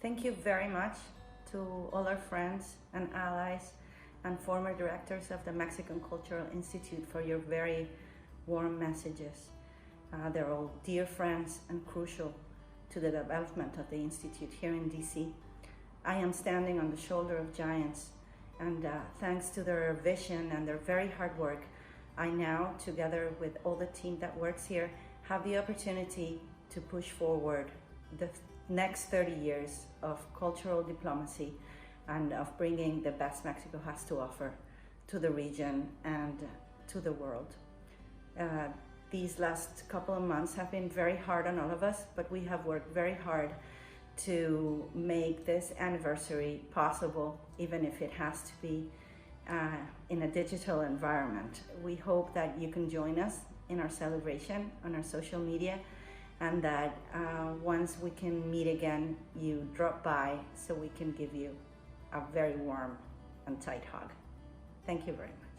Thank you very much to all our friends and allies and former directors of the Mexican Cultural Institute for your very warm messages. They're all dear friends and crucial to the development of the Institute here in DC. I am standing on the shoulder of giants, and thanks to their vision and their very hard work, I now, together with all the team that works here, have the opportunity to push forward the next 30 years of cultural diplomacy and of bringing the best Mexico has to offer to the region and to the world. These last couple of months have been very hard on all of us, but we have worked very hard to make this anniversary possible, even if it has to be in a digital environment. We hope that you can join us in our celebration on our social media, and that once we can meet again, you drop by so we can give you a very warm and tight hug. Thank you very much.